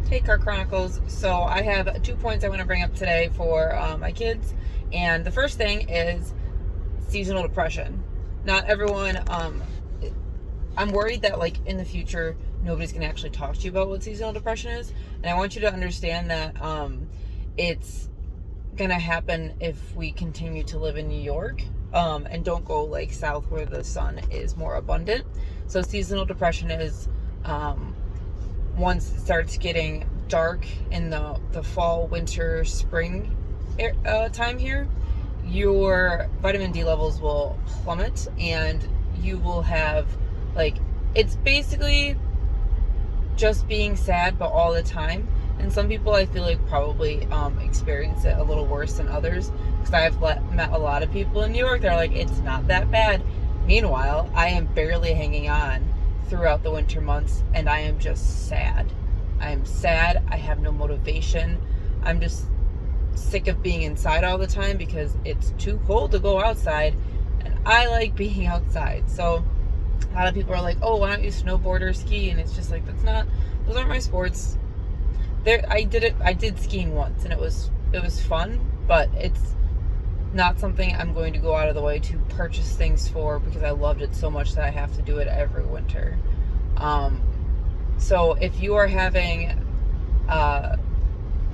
Hey, Car Chronicles. So I have 2 points I want to bring up today for my kids. And the first thing is seasonal depression. Not everyone, I'm worried that like in the future, nobody's going to actually talk to you about what seasonal depression is. And I want you to understand that it's going to happen if we continue to live in New York and don't go like south where the sun is more abundant. So seasonal depression is once it starts getting dark in the fall, winter, spring time here, your vitamin D levels will plummet and you will have like, it's basically just being sad, but all the time. And some people I feel like probably experience it a little worse than others, because I've met a lot of people in New York that are like, it's not that bad. Meanwhile, I am barely hanging on throughout the winter months, and I am just sad. I am sad. I have no motivation. I'm just sick of being inside all the time because it's too cold to go outside, and I like being outside. So a lot of people are like, oh, why don't you snowboard or ski? And it's just like, those aren't my sports. I did skiing once, and it was fun, but it's not something I'm going to go out of the way to purchase things for, because I loved it so much that I have to do it every winter. So if you are having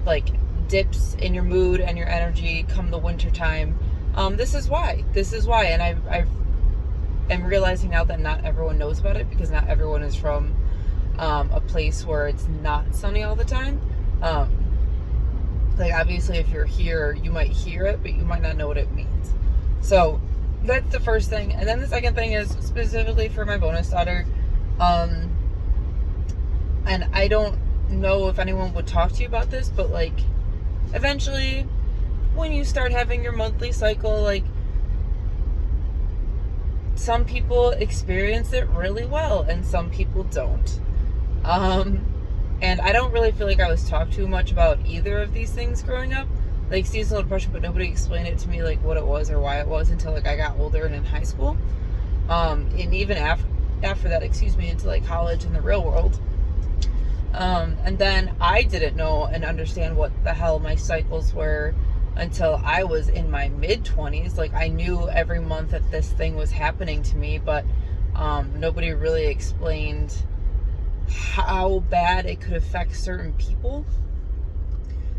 like dips in your mood and your energy come the winter time, this is why. And I am realizing now that not everyone knows about it, because not everyone is from a place where it's not sunny all the time. Like obviously if you're here, you might hear it, but you might not know what it means. So that's the first thing. And then the second thing is specifically for my bonus daughter. And I don't know if anyone would talk to you about this, but like eventually when you start having your monthly cycle, like some people experience it really well and some people don't. And I don't really feel like I was talked too much about either of these things growing up, like seasonal depression, but nobody explained it to me, like what it was or why it was, until like I got older and in high school. And even after that, into like college and the real world. And then I didn't know and understand what the hell my cycles were until I was in my mid-20s. Like I knew every month that this thing was happening to me, but nobody really explained how bad it could affect certain people.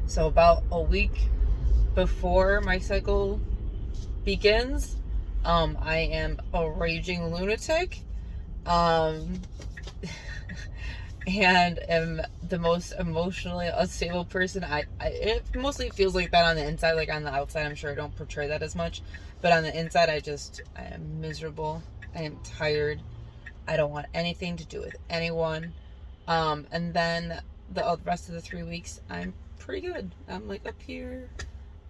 So about a week before my cycle begins, I am a raging lunatic, and am the most emotionally unstable person. It mostly feels like that on the inside. Like on the outside, I'm sure I don't portray that as much, but on the inside, I am miserable. I am tired. I don't want anything to do with anyone. And then the rest of the 3 weeks, I'm pretty good. I'm like up here.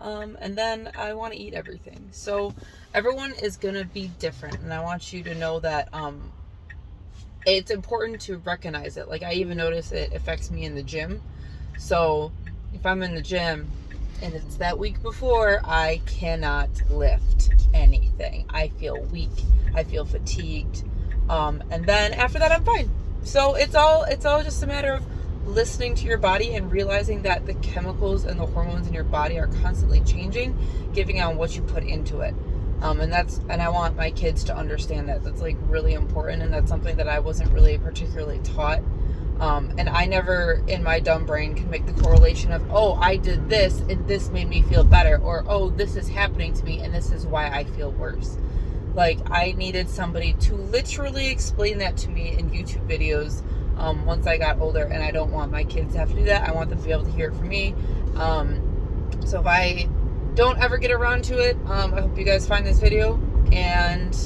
And then I want to eat everything. So everyone is going to be different. And I want you to know that, it's important to recognize it. Like I even notice it affects me in the gym. So if I'm in the gym and it's that week before, I cannot lift anything. I feel weak. I feel fatigued. And then after that, I'm fine. So it's all just a matter of listening to your body and realizing that the chemicals and the hormones in your body are constantly changing, giving on what you put into it. And I want my kids to understand that. That's like really important, and that's something that I wasn't really particularly taught. And I never in my dumb brain can make the correlation of, oh, I did this and this made me feel better, or oh, this is happening to me and this is why I feel worse. Like I needed somebody to literally explain that to me in YouTube videos once I got older, and I don't want my kids to have to do that. I want them to be able to hear it from me. So if I don't ever get around to it, I hope you guys find this video, and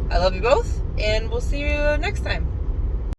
I love you both, and we'll see you next time.